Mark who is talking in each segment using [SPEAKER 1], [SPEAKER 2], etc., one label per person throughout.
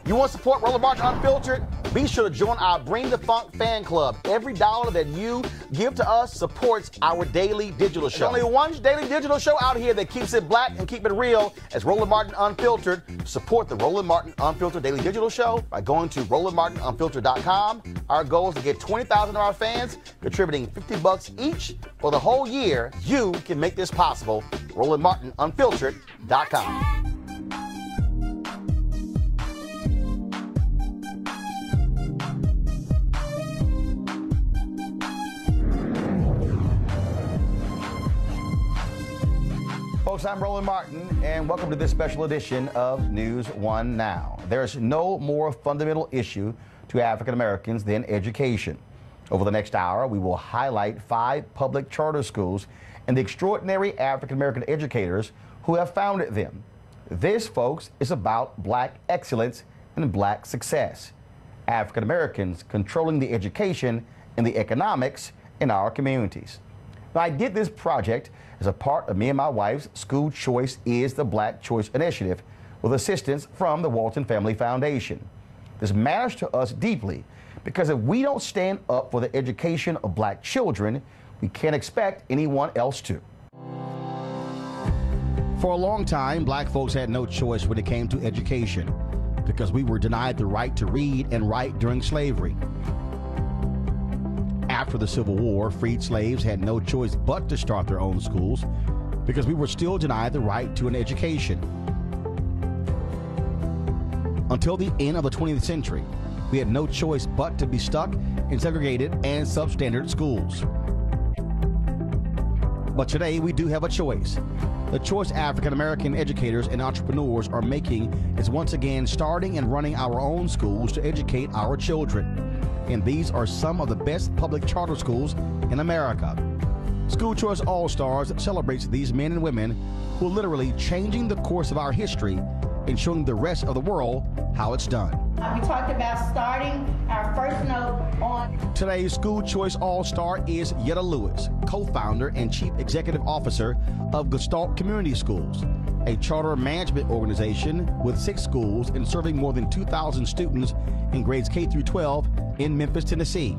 [SPEAKER 1] You want to support Roland Martin Unfiltered? Be sure to join our Bring the Funk fan club. Every dollar that you give to us supports our daily digital show. There's only one daily digital show out here that keeps it black and keep it real as Roland Martin Unfiltered. Support the Roland Martin Unfiltered daily digital show by going to RolandMartinUnfiltered.com. Our goal is to get 20,000 of our fans contributing $50 each for the whole year. You can make this possible. RolandMartinUnfiltered.com. Folks, I'm Roland Martin, and welcome to this special edition of News One Now. There's no more fundamental issue to African Americans than education. Over the next hour, we will highlight 5 public charter schools and the extraordinary African American educators who have founded them. This, folks, is about black excellence and black success. African Americans controlling the education and the economics in our communities. Now, I did this project as a part of me and my wife's School Choice is the Black Choice Initiative with assistance from the Walton Family Foundation. This matters to us deeply because if we don't stand up for the education of black children, we can't expect anyone else to. For a long time, black folks had no choice when it came to education because we were denied the right to read and write during slavery. After the Civil War, freed slaves had no choice but to start their own schools because we were still denied the right to an education. Until the end of the 20th century, we had no choice but to be stuck in segregated and substandard schools. But today we do have a choice. The choice African American educators and entrepreneurs are making is once again starting and running our own schools to educate our children. And these are some of the best public charter schools in America. School Choice All-Stars celebrates these men and women who are literally changing the course of our history and showing the rest of the world how it's done.
[SPEAKER 2] We talked about starting our first note on.
[SPEAKER 1] Today's School Choice All-Star is Yetta Lewis, co-founder and chief executive officer of Gestalt Community Schools, a charter management organization with 6 schools and serving more than 2,000 students in grades K through 12 in Memphis, Tennessee.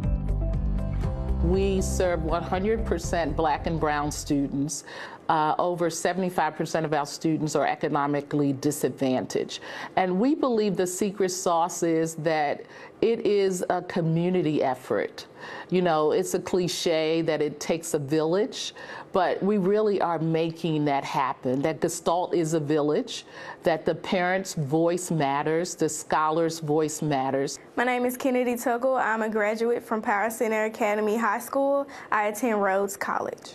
[SPEAKER 3] We serve 100% black and brown students. Over 75% of our students are economically disadvantaged. And we believe the secret sauce is that it is a community effort. You know, it's a cliche that it takes a village, but we really are making that happen, that Gestalt is a village, that the parents' voice matters, the scholars' voice matters.
[SPEAKER 4] My name is Kennedy Tuggle. I'm a graduate from Power Center Academy High School. I attend Rhodes College.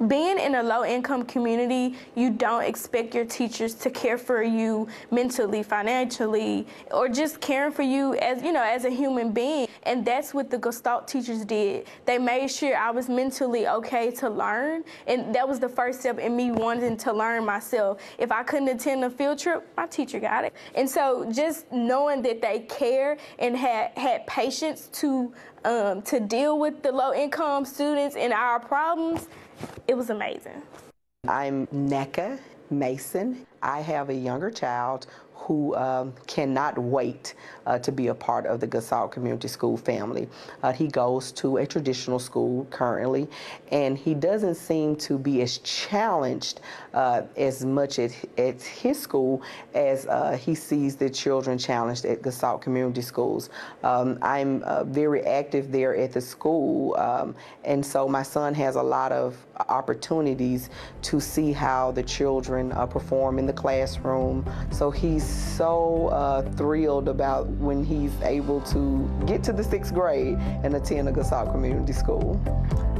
[SPEAKER 4] Being in a low-income community, you don't expect your teachers to care for you mentally, financially, or just caring for you as, you know, as a human being. And that's what the Gestalt teachers did. They made sure I was mentally okay to learn, and that was the first step in me wanting to learn myself. If I couldn't attend a field trip, my teacher got it. And so just knowing that they care and had patience to deal with the low-income students and our problems, it was amazing.
[SPEAKER 5] I'm Neka Mason. I have a younger child who cannot wait to be a part of the Gestalt Community School family. He goes to a traditional school currently, and he doesn't seem to be as challenged as much at his school as he sees the children challenged at Gestalt Community Schools. I'm very active there at the school, and so my son has a lot of opportunities to see how the children perform in the classroom. So he's so thrilled about when he's able to get to the 6th grade and attend a Gestalt Community School.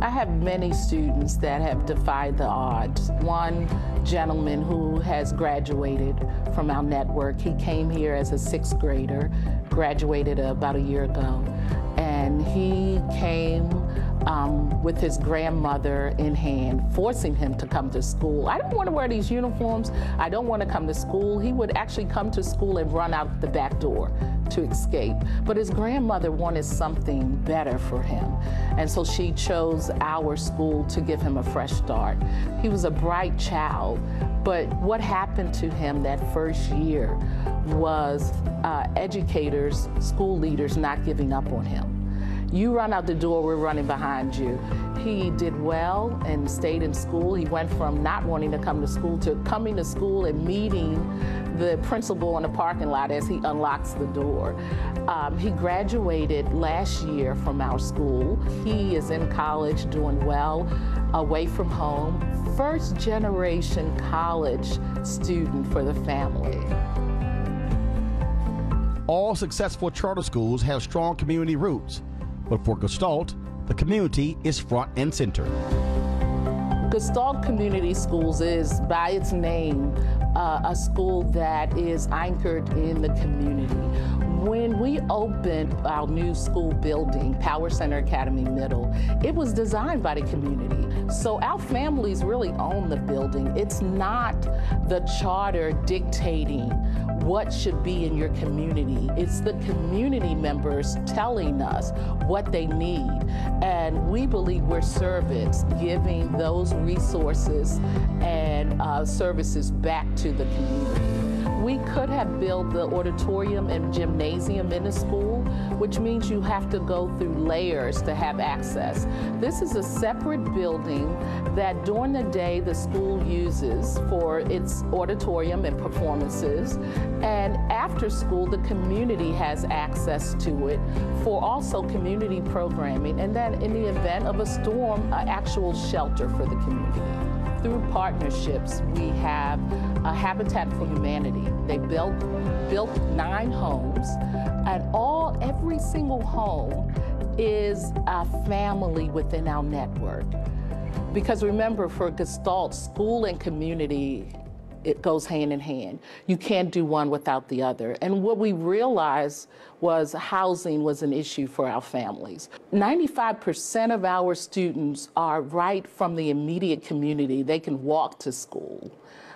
[SPEAKER 3] I have many students that have defied the odds. One gentleman who has graduated from our network, he came here as a 6th grader, graduated about a year ago, and he came with his grandmother in hand, forcing him to come to school. I don't want to wear these uniforms. I don't want to come to school. He would actually come to school and run out the back door to escape. But his grandmother wanted something better for him. And so she chose our school to give him a fresh start. He was a bright child, but what happened to him that first year was educators, school leaders not giving up on him. You run out the door, we're running behind you. He did well and stayed in school. He went from not wanting to come to school to coming to school and meeting the principal in the parking lot as he unlocks the door. He graduated last year from our school. He is in college, doing well, away from home. First generation college student for the family.
[SPEAKER 1] All successful charter schools have strong community roots, but for Gestalt, the community is front and center.
[SPEAKER 3] Gestalt Community Schools is, by its name, a school that is anchored in the community. When we opened our new school building, Power Center Academy Middle, it was designed by the community. So our families really own the building. It's not the charter dictating what should be in your community. It's the community members telling us what they need. And we believe we're servants, giving those resources and services back to the community. We could have built the auditorium and gymnasium in the school, which means you have to go through layers to have access. This is a separate building that during the day the school uses for its auditorium and performances, and after school the community has access to it for also community programming, and then in the event of a storm, an actual shelter for the community. Through partnerships, we have Habitat for Humanity. They built 9 homes, and every single home is a family within our network. Because remember, for Gestalt, school and community, it goes hand in hand. You can't do one without the other. And what we realized was housing was an issue for our families. 95% of our students are right from the immediate community. They can walk to school,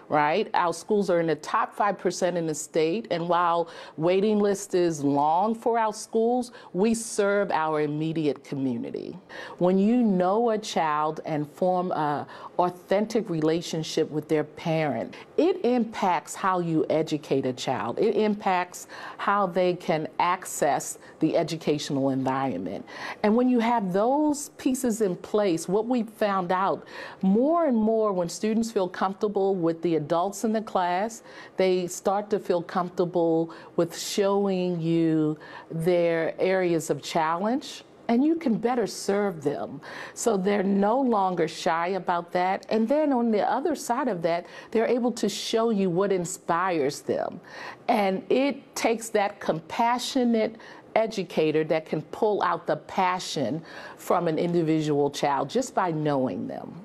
[SPEAKER 3] right? Our schools are in the top 5% in the state, and while waiting list is long for our schools, we serve our immediate community. When you know a child and form an authentic relationship with their parent, it impacts how you educate a child. It impacts how they can access the educational environment. And when you have those pieces in place, what we found out, more and more when students feel comfortable with the adults in the class, they start to feel comfortable with showing you their areas of challenge, and you can better serve them. So they're no longer shy about that. And then on the other side of that, they're able to show you what inspires them. And it takes that compassionate educator that can pull out the passion from an individual child just by knowing them.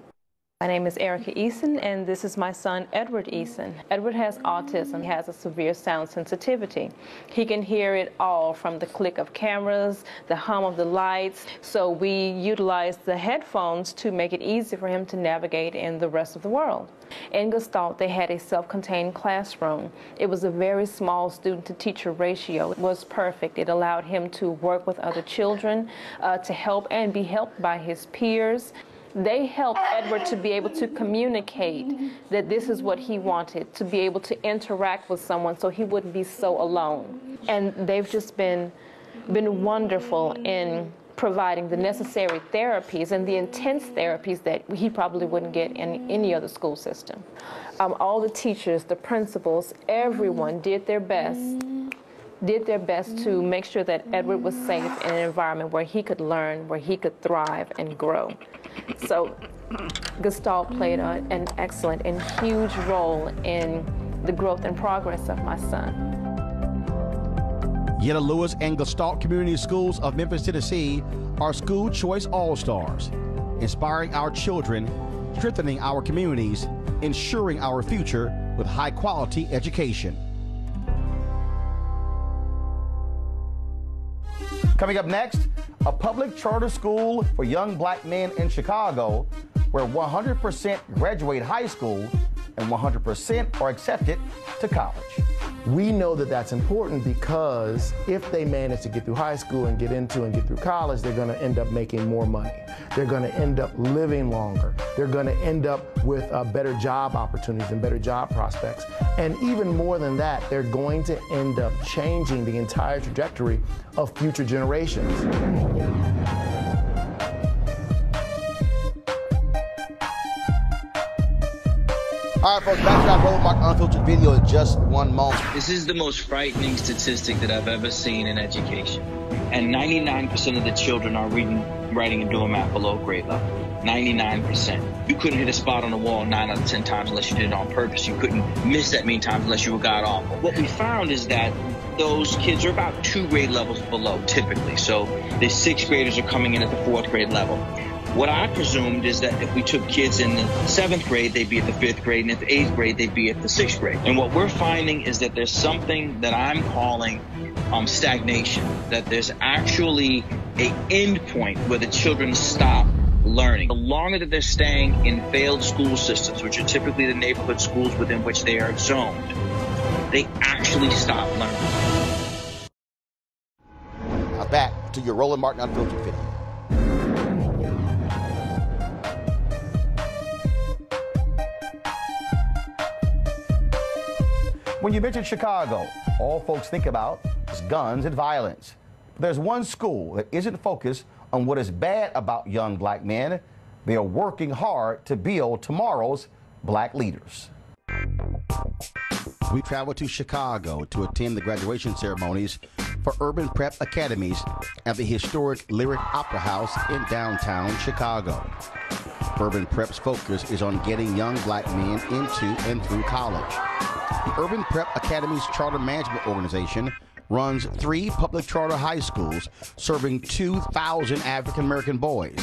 [SPEAKER 6] My name is Erica Eason, and this is my son, Edward Eason. Edward has autism. He has a severe sound sensitivity. He can hear it all, from the click of cameras, the hum of the lights. So we utilize the headphones to make it easy for him to navigate in the rest of the world. In Gestalt, they had a self-contained classroom. It was a very small student-to-teacher ratio. It was perfect. It allowed him to work with other children, to help and be helped by his peers. They helped Edward to be able to communicate that this is what he wanted, to be able to interact with someone so he wouldn't be so alone. And they've just been wonderful in providing the necessary therapies and the intense therapies that he probably wouldn't get in any other school system. All the teachers, the principals, everyone did their best to make sure that Edward was safe in an environment where he could learn, where he could thrive and grow. So Gestalt played an excellent and huge role in the growth and progress of my son.
[SPEAKER 1] Yetta Lewis and Gestalt Community Schools of Memphis, Tennessee are School Choice All-Stars, inspiring our children, strengthening our communities, ensuring our future with high-quality education. Coming up next, a public charter school for young black men in Chicago where 100% graduate high school and 100% are accepted to college.
[SPEAKER 7] We know that that's important because if they manage to get through high school and get through college, they're going to end up making more money. They're going to end up living longer. They're going to end up with better job opportunities and better job prospects. And even more than that, they're going to end up changing the entire trajectory of future generations.
[SPEAKER 1] All right, folks, back to that Roland Martin Unfiltered video in just one moment.
[SPEAKER 8] This is the most frightening statistic that I've ever seen in education. And 99% of the children are reading, writing, and doing math below grade level. 99%. You couldn't hit a spot on the wall 9 out of 10 times unless you did it on purpose. You couldn't miss that many times unless you were god awful. What we found is that those kids are about 2 grade levels below, typically. So the 6th graders are coming in at the 4th grade level. What I presumed is that if we took kids in the 7th grade, they'd be at the 5th grade, and at the 8th grade, they'd be at the 6th grade. And what we're finding is that there's something that I'm calling stagnation, that there's actually an end point where the children stop learning. The longer that they're staying in failed school systems, which are typically the neighborhood schools within which they are zoned, they actually stop learning.
[SPEAKER 1] Now back to your Roland Martin Unfiltered video. When you mention Chicago, all folks think about is guns and violence. But there's one school that isn't focused on what is bad about young black men. They are working hard to build tomorrow's black leaders. We traveled to Chicago to attend the graduation ceremonies for urban prep academies at the historic Lyric Opera House in downtown Chicago. Urban Prep's focus is on getting young black men into and through college. The Urban Prep Academy's charter management organization runs 3 public charter high schools serving 2,000 African American boys.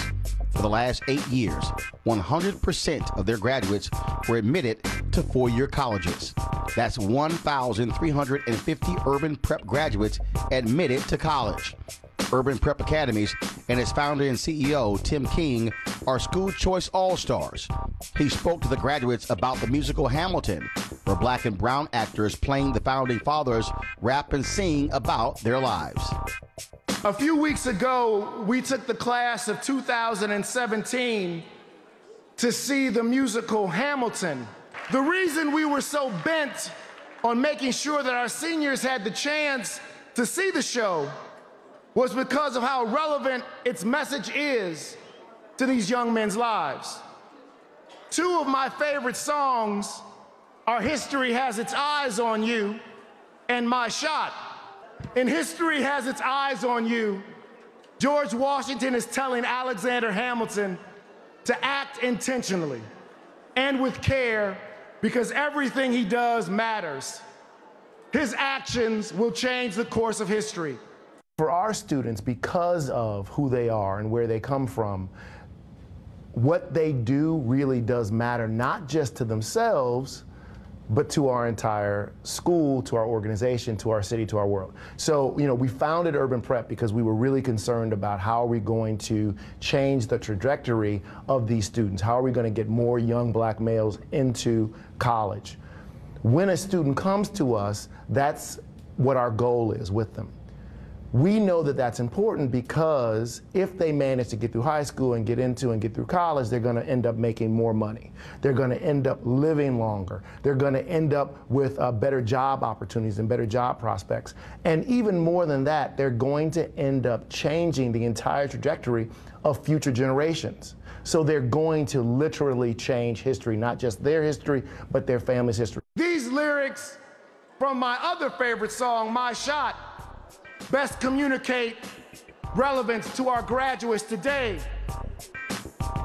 [SPEAKER 1] For the last 8 years, 100% of their graduates were admitted to 4-year colleges. That's 1,350 Urban Prep graduates admitted to college. Urban Prep Academies and its founder and CEO, Tim King, are school choice all-stars. He spoke to the graduates about the musical Hamilton, where black and brown actors playing the founding fathers rap and sing about their lives.
[SPEAKER 7] A few weeks ago, we took the class of 2017 to see the musical Hamilton. The reason we were so bent on making sure that our seniors had the chance to see the show was because of how relevant its message is to these young men's lives. 2 of my favorite songs are History Has Its Eyes on You and My Shot. In History Has Its Eyes on You, George Washington is telling Alexander Hamilton to act intentionally and with care because everything he does matters. His actions will change the course of history. For our students, because of who they are and where they come from, what they do really does matter, not just to themselves, but to our entire school, to our organization, to our city, to our world. So, we founded Urban Prep because we were really concerned about how are we going to change the trajectory of these students? How are we going to get more young black males into college? When a student comes to us, that's what our goal is with them. We know that that's important because if they manage to get through high school and get through college, they're going to end up making more money. They're going to end up living longer. They're going to end up with better job opportunities and better job prospects. And even more than that, they're going to end up changing the entire trajectory of future generations. So they're going to literally change history, not just their history, but their family's history. These lyrics from my other favorite song, My Shot, best communicate relevance to our graduates today.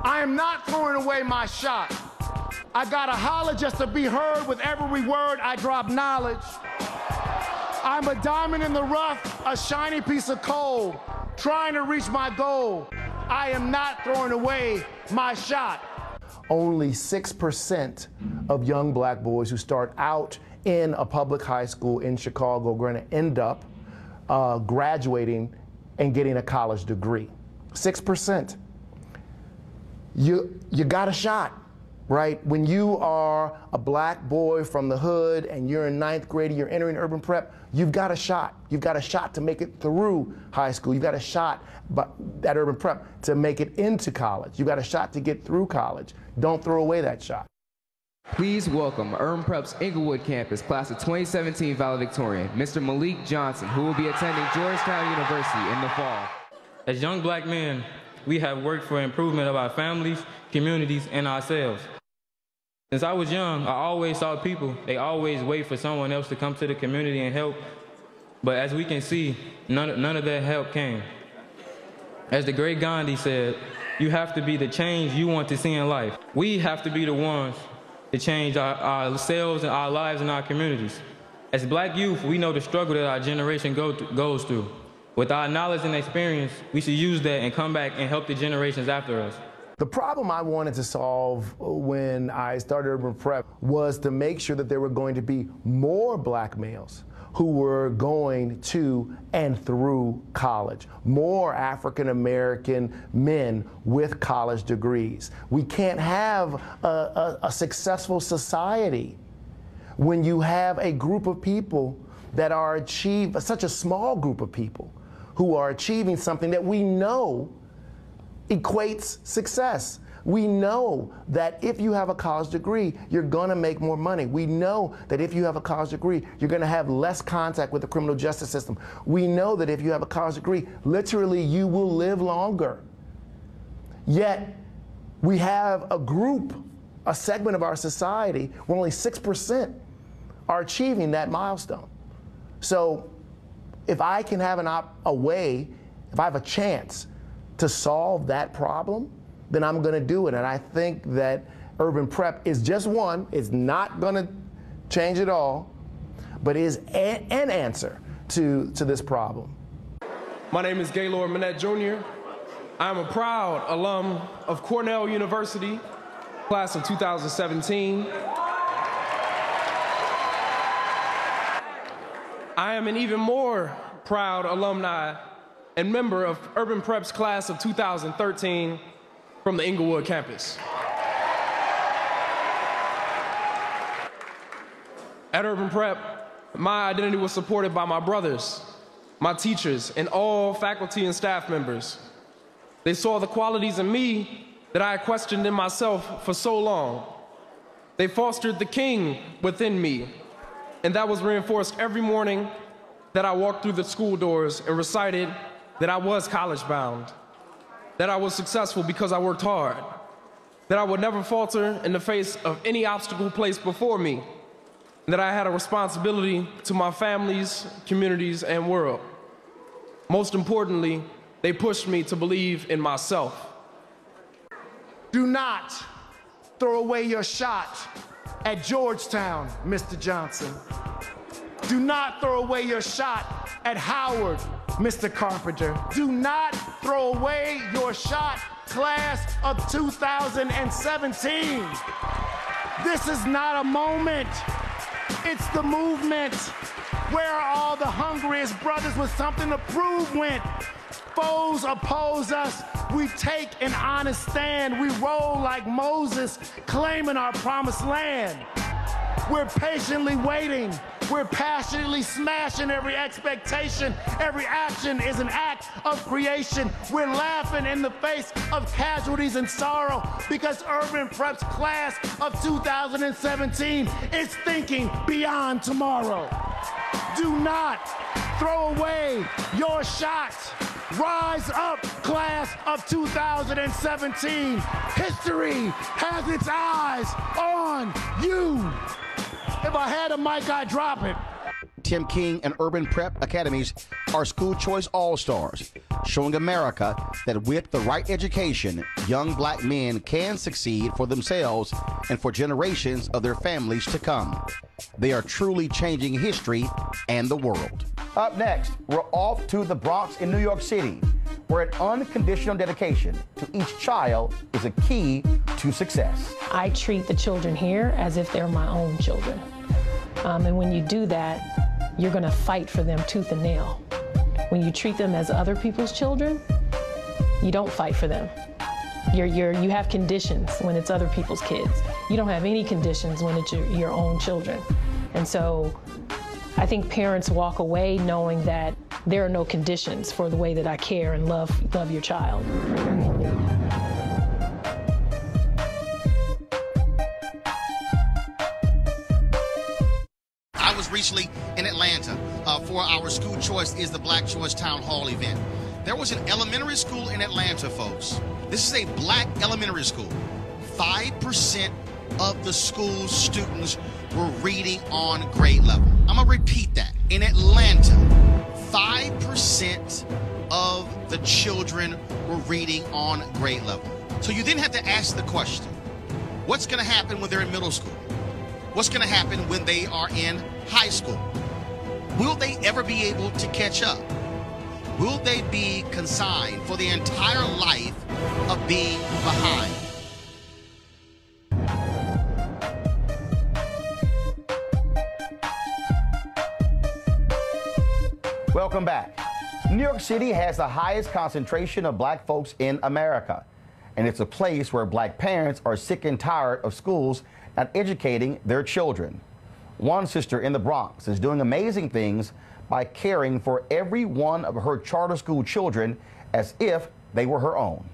[SPEAKER 7] I am not throwing away my shot. I gotta holler just to be heard. With every word I drop knowledge. I'm a diamond in the rough, a shiny piece of coal, trying to reach my goal. I am not throwing away my shot. Only 6% of young black boys who start out in a public high school in Chicago are going to end up graduating and getting a college degree. 6%. You got a shot, right? When you are a black boy from the hood and you're in 9th grade and you're entering urban prep, you've got a shot. You've got a shot to make it through high school. You've got a shot at urban prep to make it into college. You've got a shot to get through college. Don't throw away that shot.
[SPEAKER 9] Please welcome Urban Prep's Inglewood campus, class of 2017 valedictorian, Mr. Malik Johnson, who will be attending Georgetown University in the fall.
[SPEAKER 10] As young black men, we have worked for improvement of our families, communities, and ourselves. Since I was young, I always saw people, they always wait for someone else to come to the community and help. But as we can see, none of that help came. As the great Gandhi said, you have to be the change you want to see in life. We have to be the ones to change ourselves and our lives and our communities. As black youth, we know the struggle that our generation goes through. With our knowledge and experience, we should use that and come back and help the generations after us.
[SPEAKER 7] The problem I wanted to solve when I started urban prep was to make sure that there were going to be more black males who were going to and through college, more African American men with college degrees. We can't have a successful society when you have a group of people that are such a small group of people who are achieving something that we know equates success. We know that if you have a college degree, you're going to make more money. We know that if you have a college degree, you're going to have less contact with the criminal justice system. We know that if you have a college degree, literally you will live longer. Yet, we have a group, a segment of our society where only 6% are achieving that milestone. So, if I can have a way, if I have a chance to solve that problem, then I'm going to do it. And I think that urban prep is just one. It's not going to change it all, but is an answer to this problem.
[SPEAKER 11] My name is Gaylord Manette Jr. I'm a proud alum of Cornell University, class of 2017. I am an even more proud alumni and member of Urban Prep's class of 2013 from the Inglewood campus. At Urban Prep, my identity was supported by my brothers, my teachers, and all faculty and staff members. They saw the qualities in me that I had questioned in myself for so long. They fostered the king within me, and that was reinforced every morning that I walked through the school doors and recited that I was college-bound, that I was successful because I worked hard, that I would never falter in the face of any obstacle placed before me, and that I had a responsibility to my families, communities, and world. Most importantly, they pushed me to believe in myself.
[SPEAKER 7] Do not throw away your shot at Georgetown, Mr. Johnson. Do not throw away your shot at Howard, Mr. Carpenter. Do not throw away your shot, class of 2017. This is not a moment. It's the movement. Where are all the hungriest brothers with something to prove went? Foes oppose us. We take an honest stand. We roll like Moses, claiming our promised land. We're patiently waiting. We're passionately smashing every expectation. Every action is an act of creation. We're laughing in the face of casualties and sorrow because Urban Prep's class of 2017 is thinking beyond tomorrow. Do not throw away your shot. Rise up, class of 2017. History has its eyes on you. If I had a mic, I'd drop it.
[SPEAKER 1] Tim King and Urban Prep Academies are school choice all-stars, showing America that with the right education, young black men can succeed for themselves and for generations of their families to come. They are truly changing history and the world. Up next, we're off to the Bronx in New York City, where an unconditional dedication to each child is a key to success.
[SPEAKER 12] I treat the children here as if they're my own children. And when you do that, you're going to fight for them tooth and nail. when you treat them as other people's children, you don't fight for them. You have conditions when it's other people's kids. You don't have any conditions when it's your own children. And so I think parents walk away knowing that there are no conditions for the way that I care and love your child.
[SPEAKER 13] I was recently in Atlanta for our School Choice is the Black Choice Town Hall event. There was an elementary school in Atlanta, folks. This is a black elementary school. 5% of the school's students were reading on grade level. I'm gonna repeat that. In Atlanta, 5% of the children were reading on grade level. So you then have to ask the question, what's gonna happen when they're in middle school? What's gonna happen when they are in high school? Will they ever be able to catch up? Will they be consigned for the entire life of being behind?
[SPEAKER 1] Welcome back. New York City has the highest concentration of black folks in America, and it's a place where black parents are sick and tired of schools not educating their children. One sister in the Bronx is doing amazing things by caring for every one of her charter school children as if they were her own.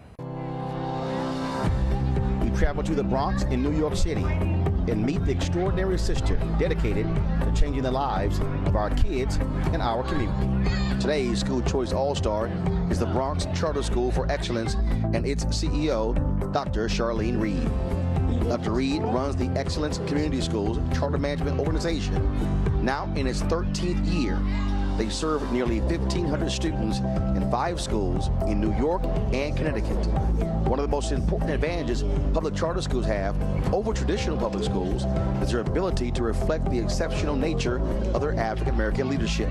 [SPEAKER 1] We travel to the Bronx in New York City and meet the extraordinary sister dedicated to changing the lives of our kids and our community. Today's School Choice All-Star is the Bronx Charter School for Excellence and its CEO, Dr. Charlene Reed. Dr. Reed runs the Excellence Community Schools Charter Management Organization. Now in its 13th year, they serve nearly 1,500 students in 5 schools in New York and Connecticut. One of the most important advantages public charter schools have over traditional public schools is their ability to reflect the exceptional nature of their African American leadership.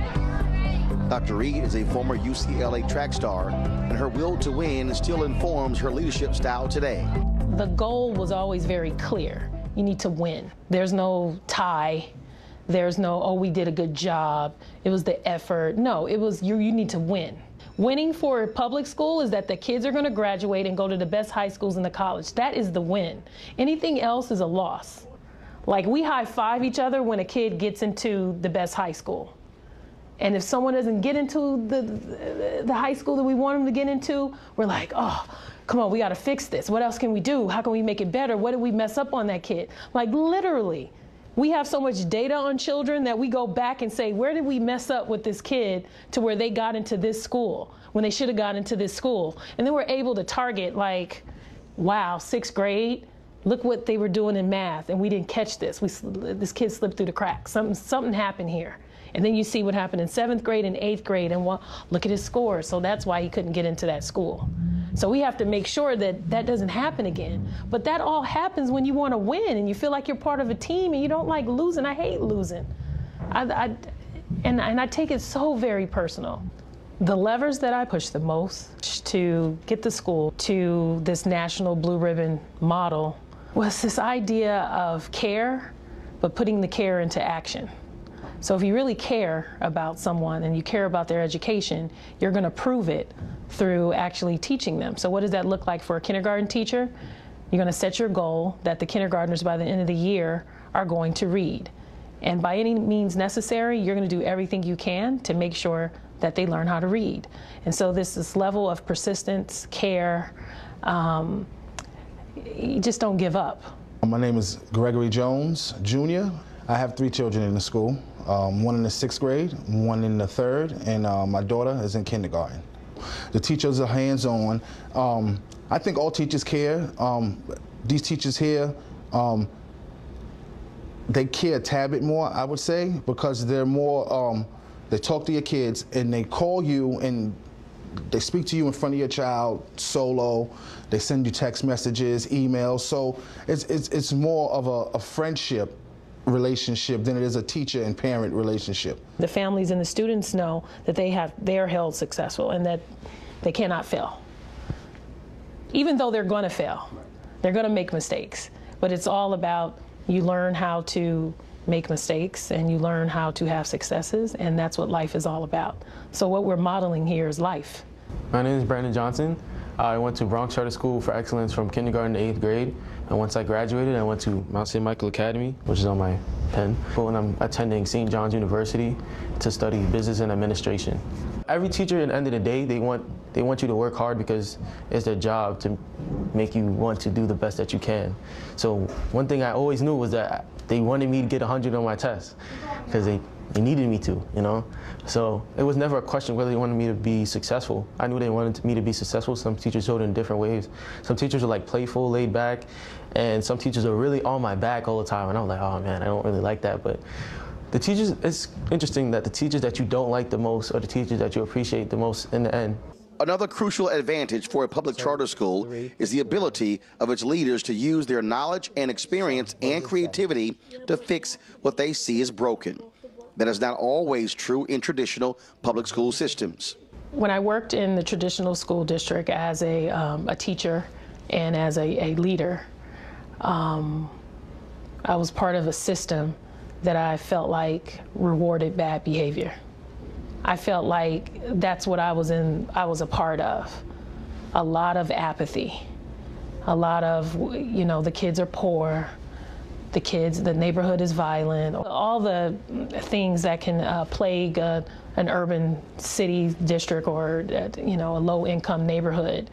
[SPEAKER 1] Dr. Reed is a former UCLA track star, and her will to win still informs her leadership style today.
[SPEAKER 12] The goal was always very clear. You need to win. There's no tie. There's no, oh, we did a good job. It was the effort. No, it was you need to win. Winning for public school is that the kids are going to graduate and go to the best high schools in the college. That is the win. Anything else is a loss. Like, we high-five each other when a kid gets into the best high school. And if someone doesn't get into the high school that we want them to get into, we're like, oh, come on, we got to fix this. What else can we do? How can we make it better? What did we mess up on that kid? Like, literally, we have so much data on children that we go back and say, where did we mess up with this kid to where they got into this school when they should have got into this school? And then we're able to target, like, wow, 6th grade, look what they were doing in math, and we didn't catch this. This kid slipped through the cracks. Something happened here. And then you see what happened in 7th grade and 8th grade, and look at his scores. So that's why he couldn't get into that school. So we have to make sure that that doesn't happen again. But that all happens when you want to win and you feel like you're part of a team and you don't like losing. I hate losing. And I take it so very personal. The levers that I push the most to get the school to this national blue ribbon model was this idea of care, but putting the care into action. So if you really care about someone and you care about their education, you're going to prove it through actually teaching them. So what does that look like for a kindergarten teacher? You're going to set your goal that the kindergartners by the end of the year are going to read. And by any means necessary, you're going to do everything you can to make sure that they learn how to read. And so this level of persistence, care, you just don't give up.
[SPEAKER 14] My name is Gregory Jones, Jr. I have 3 children in the school, one in the 6th grade, one in the 3rd, and my daughter is in kindergarten. The teachers are hands-on. I think all teachers care. These teachers here, they care a tad bit more, I would say, because they're more, they talk to your kids and they call you and they speak to you in front of your child solo. They send you text messages, emails. So it's more of a friendship relationship than it is a teacher and parent relationship.
[SPEAKER 12] The families and the students know that they're held successful and that they cannot fail. Even though they're going to fail, they're going to make mistakes, but it's all about you learn how to make mistakes and you learn how to have successes, and that's what life is all about. So what we're modeling here is life.
[SPEAKER 15] My name is Brandon Johnson. I went to Bronx Charter School for Excellence from kindergarten to 8th grade. And once I graduated, I went to Mount St. Michael Academy, which is on my pen. And I'm attending St. John's University to study business and administration. Every teacher, at the end of the day, they want you to work hard because it's their job to make you want to do the best that you can. So one thing I always knew was that they wanted me to get 100 on my test because they needed me to, you know? So it was never a question whether they wanted me to be successful. I knew they wanted me to be successful. Some teachers showed it in different ways. Some teachers were like playful, laid back, and some teachers are really on my back all the time. And I was like, oh man, I don't really like that. But the teachers, it's interesting that the teachers that you don't like the most are the teachers that you appreciate the most in the end.
[SPEAKER 1] Another crucial advantage for a public charter school is the ability of its leaders to use their knowledge and experience and creativity to fix what they see as broken. That is not always true in traditional public school systems.
[SPEAKER 12] When I worked in the traditional school district as a teacher and as a leader, I was part of a system that I felt like rewarded bad behavior. I felt like that's what I was a part of. A lot of apathy, a lot of, you know, the kids are poor, the neighborhood is violent, all the things that can plague an urban city district or, you know, a low-income neighborhood.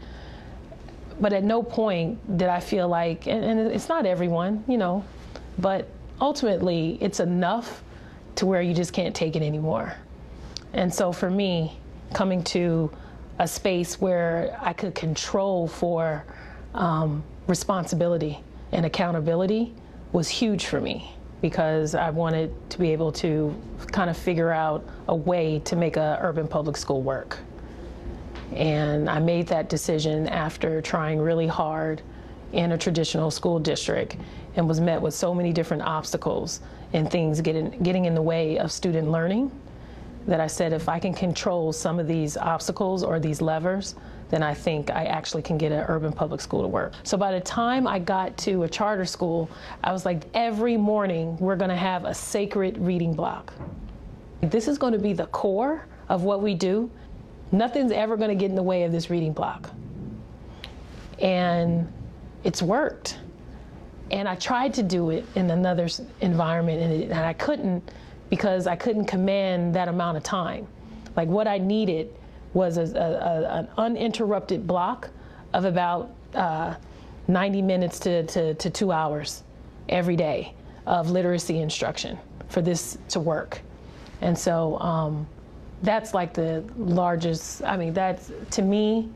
[SPEAKER 12] But at no point did I feel like, and it's not everyone, you know, but ultimately it's enough to where you just can't take it anymore. And so for me, coming to a space where I could control for responsibility and accountability was huge for me, because I wanted to be able to kind of figure out a way to make an urban public school work. And I made that decision after trying really hard in a traditional school district and was met with so many different obstacles and things getting in the way of student learning, that I said, if I can control some of these obstacles or these levers, then I think I actually can get an urban public school to work. So by the time I got to a charter school, I was like, every morning we're gonna have a sacred reading block. This is gonna be the core of what we do. Nothing's ever gonna get in the way of this reading block. And it's worked. And I tried to do it in another environment, and I couldn't, because I couldn't command that amount of time. Like, what I needed was an uninterrupted block of about 90 minutes to 2 hours every day of literacy instruction for this to work. And so that's like the largest, I mean, that's, to me,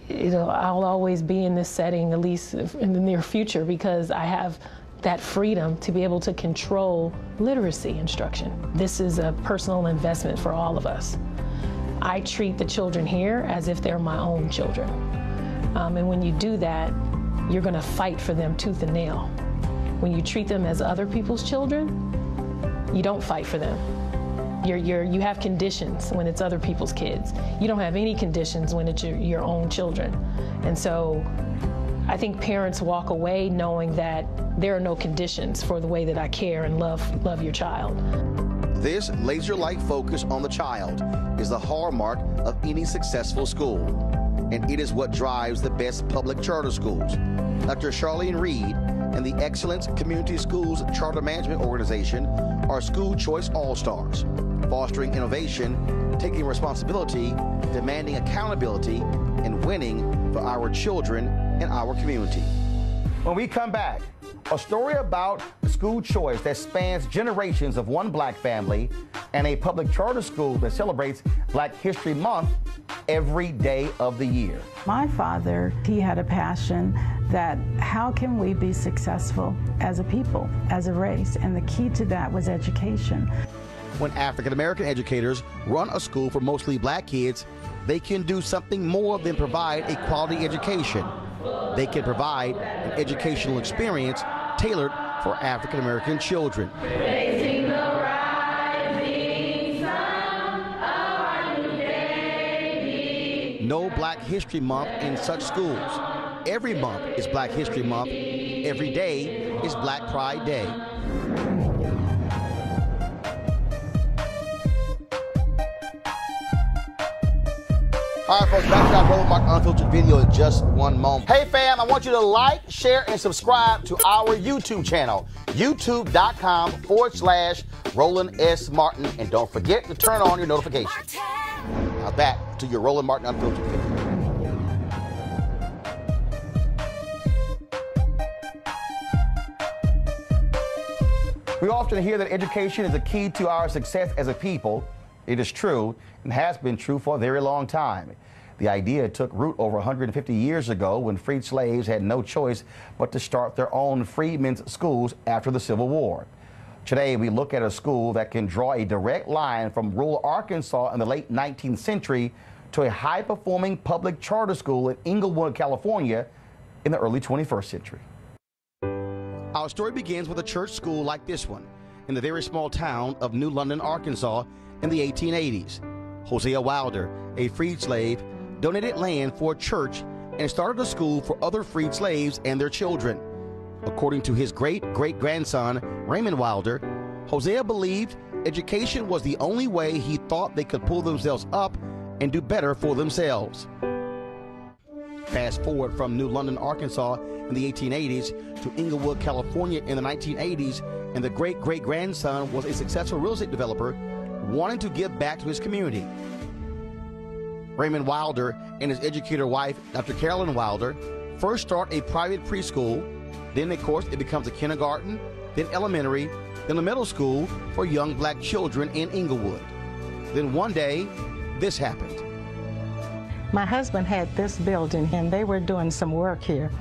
[SPEAKER 12] you know, I'll always be in this setting, at least in the near future, because I have that freedom to be able to control literacy instruction. This is a personal investment for all of us. I treat the children here as if they're my own children. And when you do that, you're gonna fight for them tooth and nail. When you treat them as other people's children, you don't fight for them. You have conditions when it's other people's kids. You don't have any conditions when it's your own children. And so I think parents walk away knowing that there are no conditions for the way that I care and love your child.
[SPEAKER 1] This laser-like focus on the child is the hallmark of any successful school, and it is what drives the best public charter schools. Dr. Charlene Reed and the Excellence Community Schools Charter Management Organization are school choice all-stars, fostering innovation, taking responsibility, demanding accountability, and winning for our children and our community. When we come back, a story about school choice that spans generations of one black family and a public charter school that celebrates Black History Month every day of the year.
[SPEAKER 16] My father, he had a passion that how can we be successful as a people, as a race, and the key to that was education.
[SPEAKER 1] When African American educators run a school for mostly black kids, they can do something more than provide a quality education. They can provide an educational experience tailored for African American children.
[SPEAKER 2] Facing the rising sun of our new day.
[SPEAKER 1] No Black History Month in such schools. Every month is Black History Month. Every day is Black Pride Day. All right, folks, back to our Roland Martin Unfiltered video in just one moment. Hey, fam, I want you to like, share, and subscribe to our YouTube channel, youtube.com/Roland S. Martin. And don't forget to turn on your notifications. Now back to your Roland Martin Unfiltered video. We often hear that education is the key to our success as a people. It is true and has been true for a very long time. The idea took root over 150 years ago when freed slaves had no choice but to start their own freedmen's schools after the Civil War. Today, we look at a school that can draw a direct line from rural Arkansas in the late 19th century to a high-performing public charter school in Inglewood, California in the early 21st century. Our story begins with a church school like this one in the very small town of New London, Arkansas in the 1880s. Hosea Wilder, a freed slave, donated land for a church and started a school for other freed slaves and their children. According to his great-great-grandson, Raymond Wilder, Hosea believed education was the only way he thought they could pull themselves up and do better for themselves. Fast forward from New London, Arkansas in the 1880s to Inglewood, California in the 1980s, and the great-great-grandson was a successful real estate developer wanting to give back to his community. Raymond Wilder and his educator wife, Dr. Carolyn Wilder, first start a private preschool. Then, of course, it becomes a kindergarten, then elementary, then a middle school for young black children in Inglewood. Then one day, this happened.
[SPEAKER 17] My husband had this building, and they were doing some work here.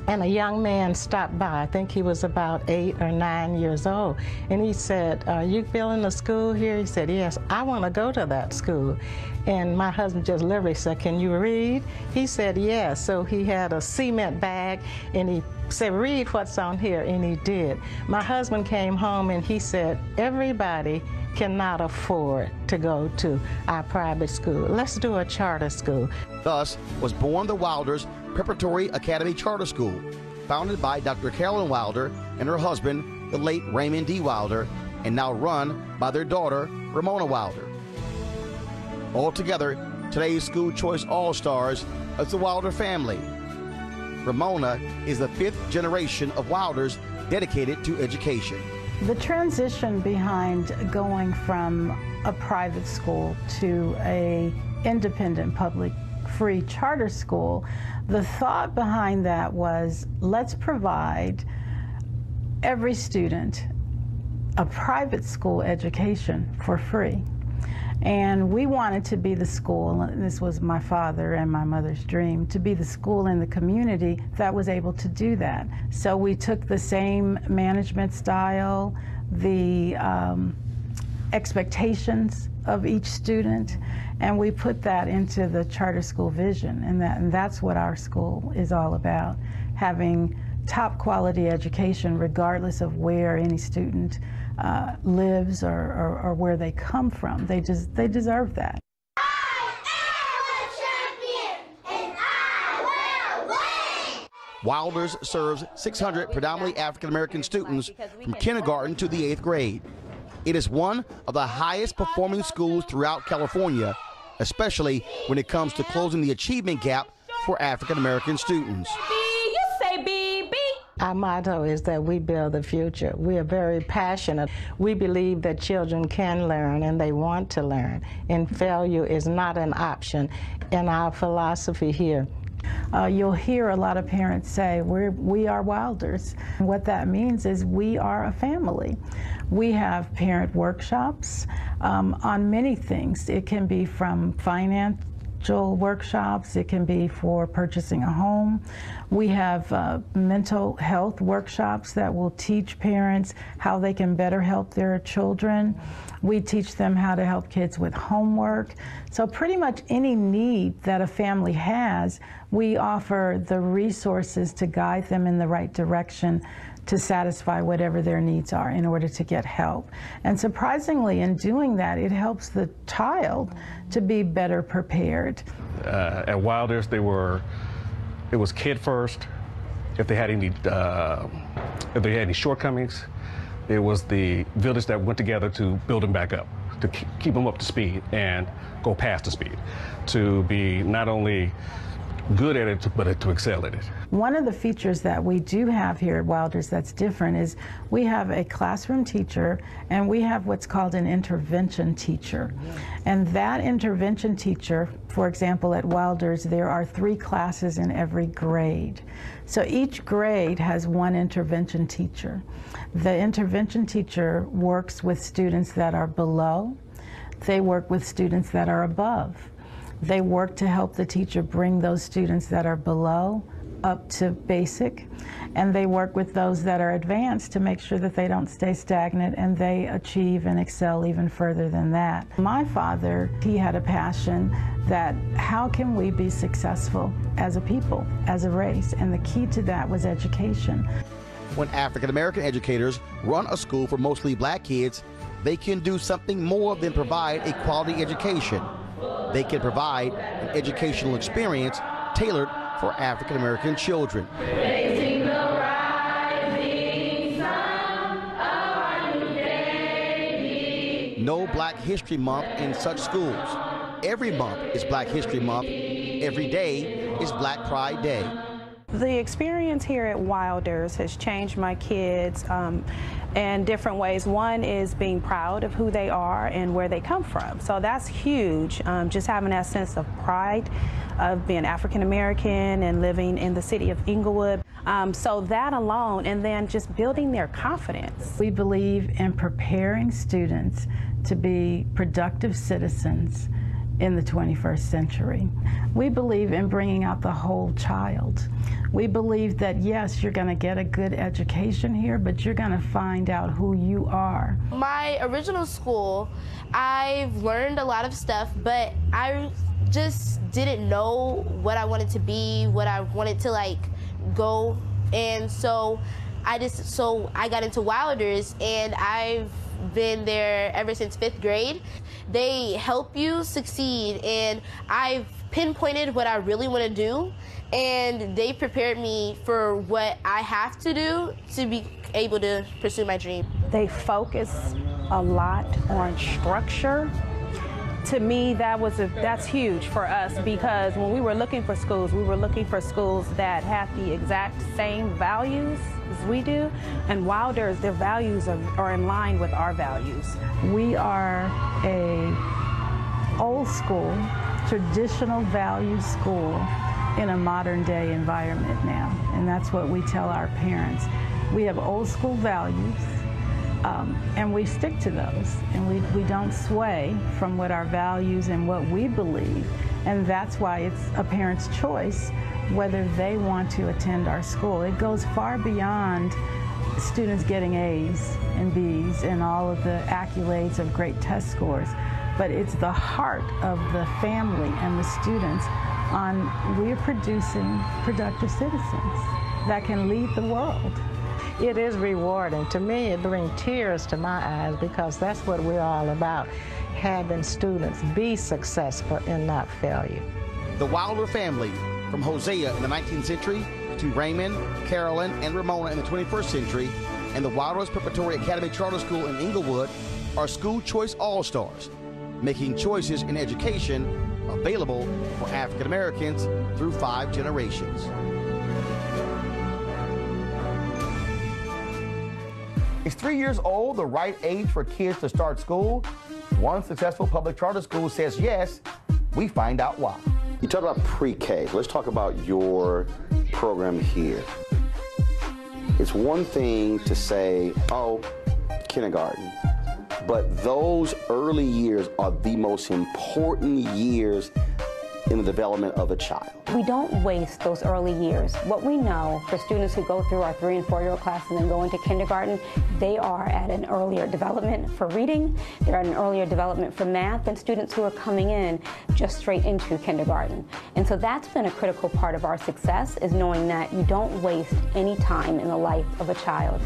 [SPEAKER 17] And a young man stopped by. I think he was about 8 or 9 years old. And he said, "Are you building a school here?" He said, "Yes, I want to go to that school." And my husband just literally said, "Can you read?" He said, "Yes." So he had a cement bag, and he said, "Read what's on here," and he did. My husband came home, and he said, "Everybody cannot afford to go to our private school. Let's do a charter school."
[SPEAKER 1] Thus was born the Wilders Preparatory Academy Charter School, founded by Dr. Carolyn Wilder and her husband, the late Raymond D. Wilder, and now run by their daughter, Ramona Wilder. Altogether, today's school choice all-stars is the Wilder family. Ramona is the 5th generation of Wilders dedicated to education.
[SPEAKER 16] The transition behind going from a private school to a independent public free charter school, the thought behind that was, let's provide every student a private school education for free. And we wanted to be the school, and this was my father and my mother's dream, to be the school in the community that was able to do that. So we took the same management style, the expectations of each student, and we put that into the charter school vision, and that's what our school is all about, having top quality education regardless of where any student lives or where they come from. They deserve that.
[SPEAKER 1] Wilders serves 600 predominantly African-American students from kindergarten to the 8th grade. It is one of the highest performing schools throughout California, especially when it comes to closing the achievement gap for African-American students.
[SPEAKER 17] You say BB. Our motto is that we build the future. We are very passionate. We believe that children can learn and they want to learn, and failure is not an option in our philosophy here. You'll hear a lot of parents say, we are Wilders. What that means is we are a family. We have parent workshops on many things. It can be from financial workshops, it can be for purchasing a home. We have mental health workshops that will teach parents how they can better help their children. We teach them how to help kids with homework. So pretty much any need that a family has, we offer the resources to guide them in the right direction to satisfy whatever their needs are in order to get help. And surprisingly, in doing that, it helps the child to be better prepared.
[SPEAKER 18] At Wilders, it was kid first. If they had any if they had any shortcomings, it was the village that went together to build them back up, to keep them up to speed and go past the speed, to be not only good at it, but to excel at it.
[SPEAKER 16] One of the features that we do have here at Wilders that's different is we have a classroom teacher and we have what's called an intervention teacher. And that intervention teacher, for example, at Wilders, there are 3 classes in every grade. So each grade has one intervention teacher. The intervention teacher works with students that are below. They work with students that are above. They work to help the teacher bring those students that are below up to basic, and they work with those that are advanced to make sure that they don't stay stagnant and they achieve and excel even further than that. My father, he had a passion that how can we be successful as a people, as a race, and the key to that was education.
[SPEAKER 1] When African American educators run a school for mostly black kids, they can do something more than provide a quality education. They can provide an educational experience tailored for African American children.
[SPEAKER 2] Raising the rising sun of our new day.
[SPEAKER 1] No Black History Month in such schools. Every month is Black History Month. Every day is Black Pride Day.
[SPEAKER 19] The experience here at Wilders has changed my kids in different ways. One is being proud of who they are and where they come from. So that's huge, just having that sense of pride of being African American and living in the city of Inglewood. So that alone, and then just building their confidence.
[SPEAKER 16] We believe in preparing students to be productive citizens in the 21st century. We believe in bringing out the whole child. We believe that, yes, you're going to get a good education here, but you're going to find out who you are.
[SPEAKER 4] My original school, I've learned a lot of stuff, but I just didn't know what I wanted to be, what I wanted to go. And so I got into Wilders, and I've been there ever since 5th grade. They help you succeed, and I've pinpointed what I really want to do, and they prepared me for what I have to do to be able to pursue my dream.
[SPEAKER 19] They focus a lot on structure. To me, that's huge for us, because when we were looking for schools, we were looking for schools that had the exact same values as we do, and Wilders, their values are in line with our values.
[SPEAKER 16] We are a old school, traditional value school in a modern day environment now, and that's what we tell our parents. We have old school values, and we stick to those, and we don't sway from what our values and what we believe, and that's why it's a parent's choice whether they want to attend our school. It goes far beyond students getting A's and B's and all of the accolades of great test scores, but it's the heart of the family and the students on we're producing productive citizens that can lead the world.
[SPEAKER 17] It is rewarding. To me, it brings tears to my eyes, because that's what we're all about, having students be successful and not failure.
[SPEAKER 1] The Wilder family, from Hosea in the 19th century to Raymond, Carolyn, and Ramona in the 21st century, and the Wilders Preparatory Academy Charter School in Inglewood are school choice all-stars, making choices in education available for African Americans through 5 generations. Is 3 years old the right age for kids to start school? One successful public charter school says yes. We find out why.
[SPEAKER 20] You talk about pre-K. Let's talk about your program here. It's one thing to say, oh, kindergarten, but those early years are the most important years in the development of a child.
[SPEAKER 21] We don't waste those early years. What we know for students who go through our 3- and 4-year-old class and then go into kindergarten, they are at an earlier development for reading, they're at an earlier development for math than students who are coming in just straight into kindergarten. And so that's been a critical part of our success, is knowing that you don't waste any time in the life of a child.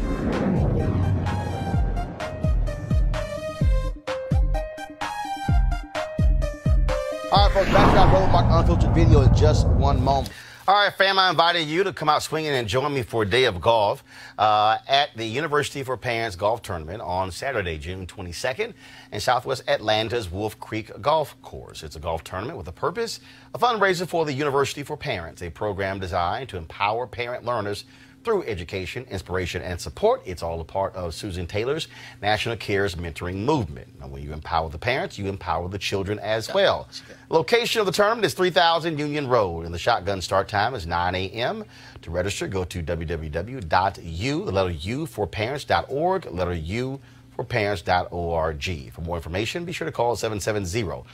[SPEAKER 1] All right, folks, back to our Roland Martin Unfiltered video in just one moment. All right, fam, I invited you to come out swinging and join me for a day of golf at the University for Parents Golf Tournament on Saturday, June 22nd in Southwest Atlanta's Wolf Creek Golf Course. It's a golf tournament with a purpose, a fundraiser for the University for Parents, a program designed to empower parent learners through education, inspiration, and support. It's all a part of Susan Taylor's National Cares Mentoring Movement. Now, when you empower the parents, you empower the children as well. Location of the tournament is 3000 Union Road, and the shotgun start time is 9 a.m. To register, go to www.u4parents.org, letter U for parents.org. For more information, be sure to call 770-316-3487,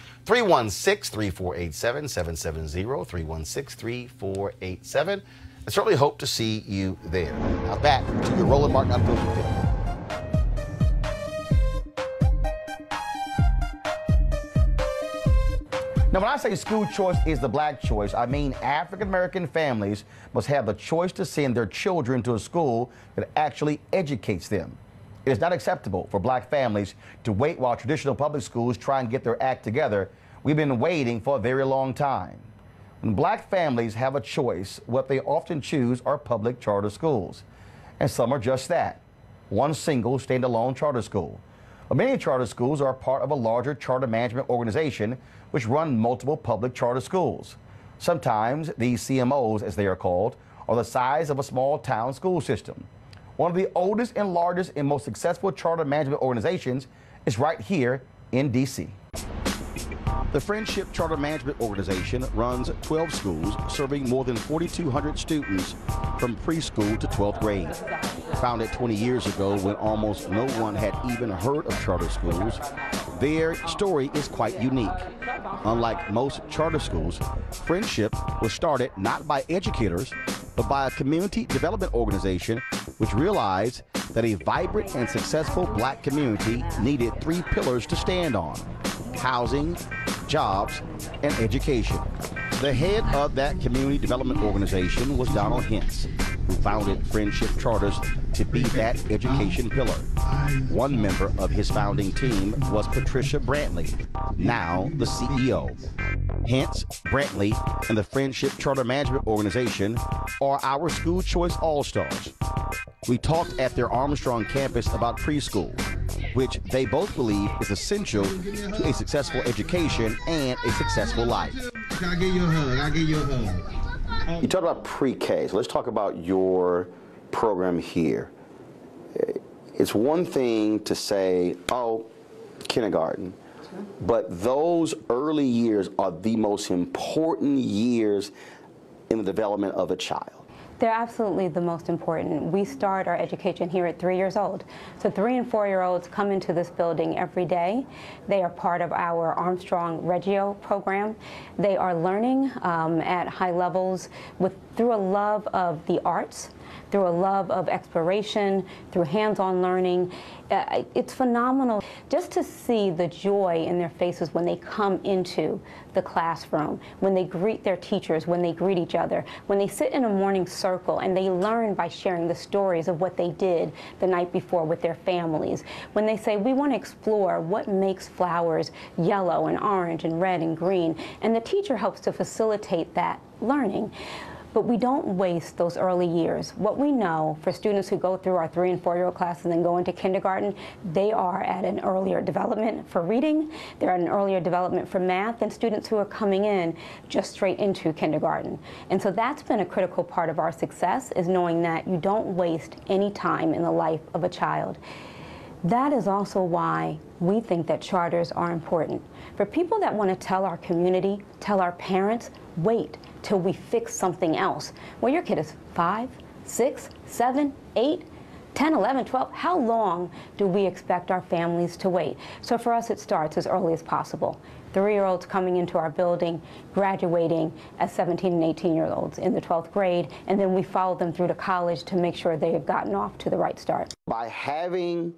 [SPEAKER 1] 770-316-3487. I certainly hope to see you there. Now back to your Roland Martin Unfiltered Film. Now, when I say school choice is the black choice, I mean African-American families must have the choice to send their children to a school that actually educates them. It is not acceptable for black families to wait while traditional public schools try and get their act together. We've been waiting for a very long time. When black families have a choice, what they often choose are public charter schools. And some are just that, one single standalone charter school. But many charter schools are part of a larger charter management organization which run multiple public charter schools. Sometimes these CMOs, as they are called, are the size of a small town school system. One of the oldest and largest and most successful charter management organizations is right here in D.C. The Friendship Charter Management Organization runs 12 schools serving more than 4,200 students from preschool to 12th grade. Founded 20 years ago when almost no one had even heard of charter schools, their story is quite unique. Unlike most charter schools, Friendship was started not by educators, but by a community development organization which realized that a vibrant and successful black community needed 3 pillars to stand on: housing, jobs, and education. The head of that community development organization was Donald Hentz, who founded Friendship Charters to be that education pillar. One member of his founding team was Patricia Brantley, now the CEO. Hentz, Brantley, and the Friendship Charter Management Organization are our school choice all-stars. We talked at their Armstrong campus about preschool, which they both believe is essential to a successful education and a successful life.
[SPEAKER 20] I'll give you a hug. I'll give you a hug. You talked about pre-K, so let's talk about your program here. It's one thing to say, oh, kindergarten, but those early years are the most important years in the development of a child.
[SPEAKER 21] They're absolutely the most important. We start our education here at 3 years old. So 3 and 4-year-olds come into this building every day. They are part of our Armstrong Reggio program. They are learning at high levels through a love of the arts, through a love of exploration, through hands-on learning. It's phenomenal just to see the joy in their faces when they come into the classroom, when they greet their teachers, when they greet each other, when they sit in a morning circle and they learn by sharing the stories of what they did the night before with their families, when they say, we want to explore what makes flowers yellow and orange and red and green, and the teacher helps to facilitate that learning. But we don't waste those early years. What we know for students who go through our 3 and 4-year-old class and then go into kindergarten, they are at an earlier development for reading, they're at an earlier development for math than students who are coming in just straight into kindergarten. And so that's been a critical part of our success, is knowing that you don't waste any time in the life of a child. That is also why we think that charters are important. For people that want to tell our community, tell our parents, wait till we fix something else. Well, your kid is 5, 6, 7, 8, 10, 11, 12. How long do we expect our families to wait? So for us, it starts as early as possible. 3-year-olds coming into our building, graduating as 17 and 18-year-olds in the 12th grade, and then we follow them through to college to make sure they have gotten off to the right start.
[SPEAKER 20] By having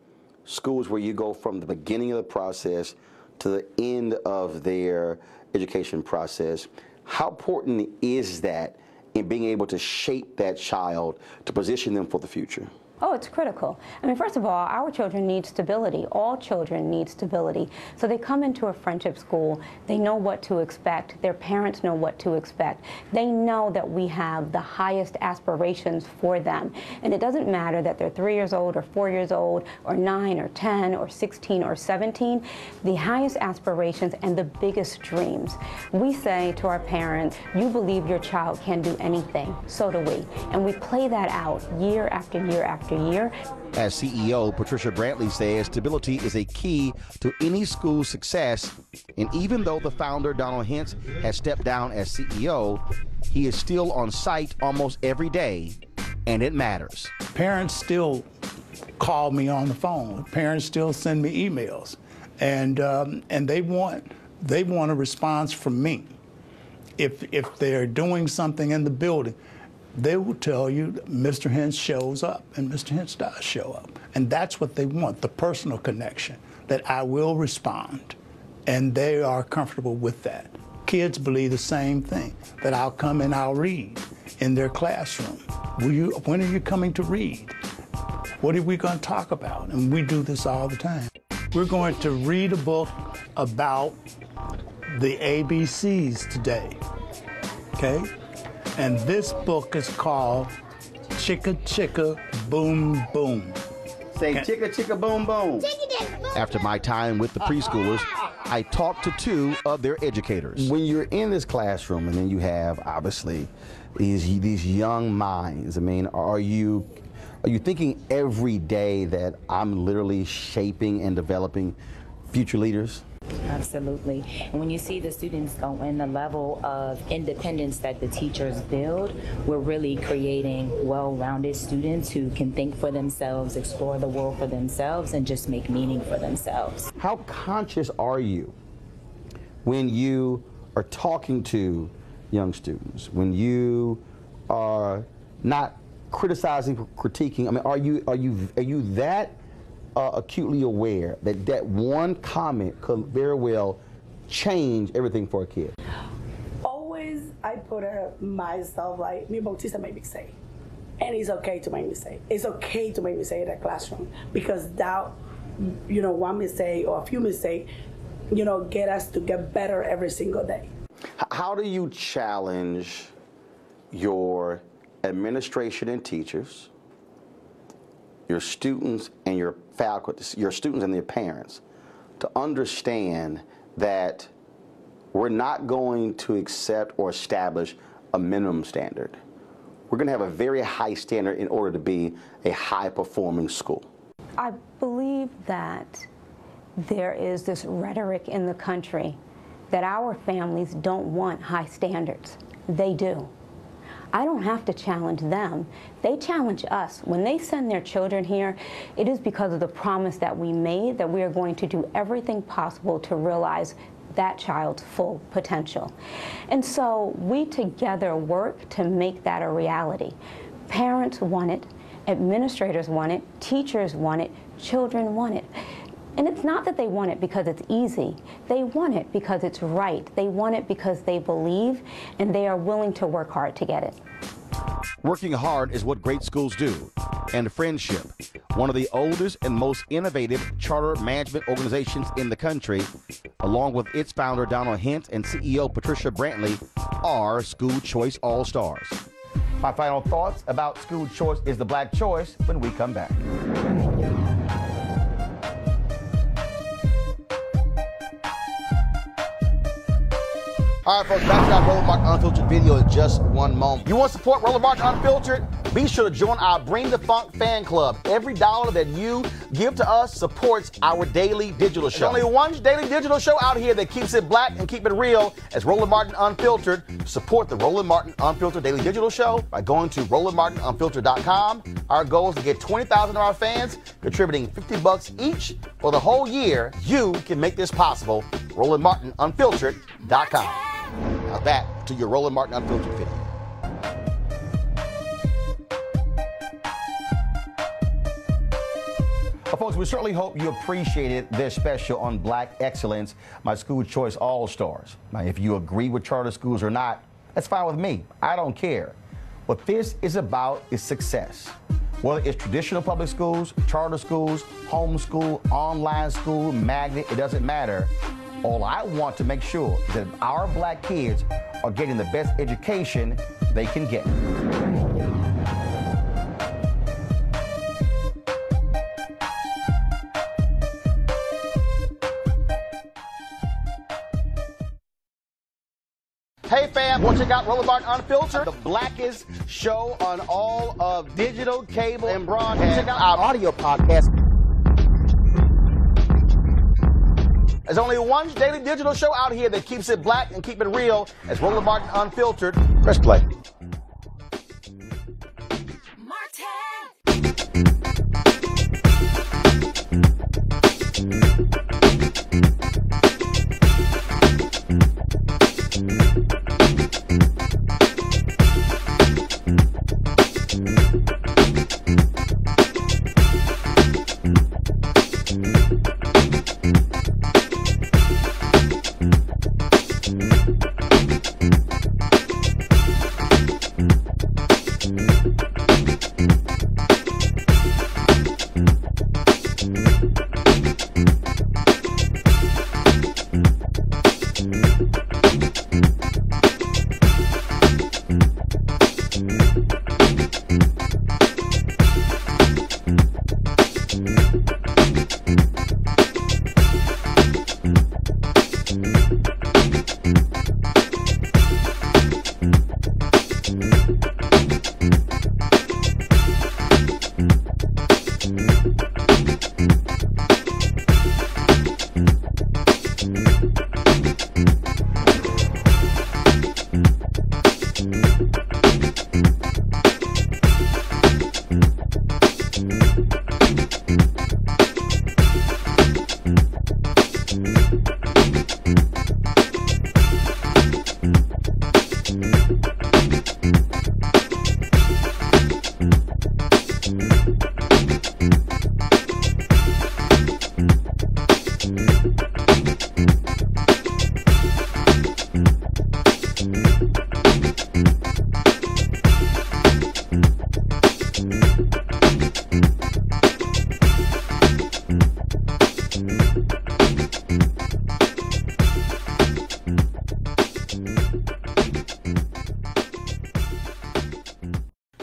[SPEAKER 20] schools where you go from the beginning of the process to the end of their education process, how important is that in being able to shape that child to position them for the future?
[SPEAKER 21] Oh, it's critical. I mean, first of all, our children need stability. All children need stability. So they come into a friendship school, they know what to expect, their parents know what to expect. They know that we have the highest aspirations for them. And it doesn't matter that they're 3 years old or 4 years old or 9 or 10 or 16 or 17, the highest aspirations and the biggest dreams. We say to our parents, you believe your child can do anything, so do we. And we play that out year after year after year.
[SPEAKER 1] As CEO, Patricia Brantley says stability is a key to any school's success, and even though the founder, Donald Hentz, has stepped down as CEO, he is still on site almost every day, and it matters.
[SPEAKER 5] Parents still call me on the phone. Parents still send me emails, and they want a response from me. If they're doing something in the building, they will tell you that Mr. Hentz shows up, and Mr. Hentz does show up. And that's what they want, the personal connection, that I will respond. And they are comfortable with that. Kids believe the same thing, that I'll come and I'll read in their classroom. When are you coming to read? What are we going to talk about? And we do this all the time. We're going to read a book about the ABCs today, okay? And this book is called Chicka Chicka Boom Boom.
[SPEAKER 1] Say chicka chicka boom boom. After my time with the preschoolers, I talked to two of their educators. When you're in this classroom and then you have, obviously, these young minds, I mean, are you thinking every day that I'm literally shaping and developing future leaders?
[SPEAKER 22] Absolutely. And when you see the students go in, the level of independence that the teachers build, we're really creating well-rounded students who can think for themselves, explore the world for themselves, and just make meaning for themselves.
[SPEAKER 1] How conscious are you when you are talking to young students, when you are not criticizing, critiquing? I mean, are you that acutely aware that that one comment could very well change everything for a kid?
[SPEAKER 23] Always I put myself like, me Bautista made me say, and it's okay to make me say. It's okay to make me say in that classroom, because that, one mistake or a few mistakes, get us to get better every single day.
[SPEAKER 20] How do you challenge your administration and teachers, your students and your faculty, your students and their parents, to understand that we're not going to accept or establish a minimum standard? We're going to have a very high standard in order to be a high-performing school.
[SPEAKER 21] I believe that there is this rhetoric in the country that our families don't want high standards. They do. I don't have to challenge them. They challenge us. When they send their children here, it is because of the promise that we made that we are going to do everything possible to realize that child's full potential. And so we together work to make that a reality. Parents want it, administrators want it, teachers want it, children want it. And it's not that they want it because it's easy. They want it because it's right. They want it because they believe, and they are willing to work hard to get it.
[SPEAKER 1] Working hard is what great schools do. And Friendship, one of the oldest and most innovative charter management organizations in the country, along with its founder Donald Hentz and CEO Patricia Brantley, are School Choice All-Stars. My final thoughts about School Choice is the Black choice when we come back. All right, folks, back to our Roland Martin Unfiltered video in just one moment. You want to support Roland Martin Unfiltered? Be sure to join our Bring the Funk fan club. Every dollar that you give to us supports our daily digital show. There's only one daily digital show out here that keeps it black and keep it real as Roland Martin Unfiltered. Support the Roland Martin Unfiltered daily digital show by going to RolandMartinUnfiltered.com. Our goal is to get 20,000 of our fans contributing $50 each for the whole year. You can make this possible. RolandMartinUnfiltered.com. Now back to your Roland Martin Unfiltered video. Well, folks, we certainly hope you appreciated this special on Black Excellence, my School Choice All-Stars. Now, if you agree with charter schools or not, that's fine with me. I don't care. What this is about is success. Whether it's traditional public schools, charter schools, homeschool, online school, magnet, it doesn't matter. All I want to make sure is that our black kids are getting the best education they can get. Hey fam, want to check out Roland Unfiltered, the blackest show on all of digital, cable, and broadcast. Check out our audio podcast. There's only one daily digital show out here that keeps it black and keep it real. It's Roland Martin Unfiltered. Press play.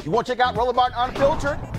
[SPEAKER 1] You want to check out Roland Martin Unfiltered?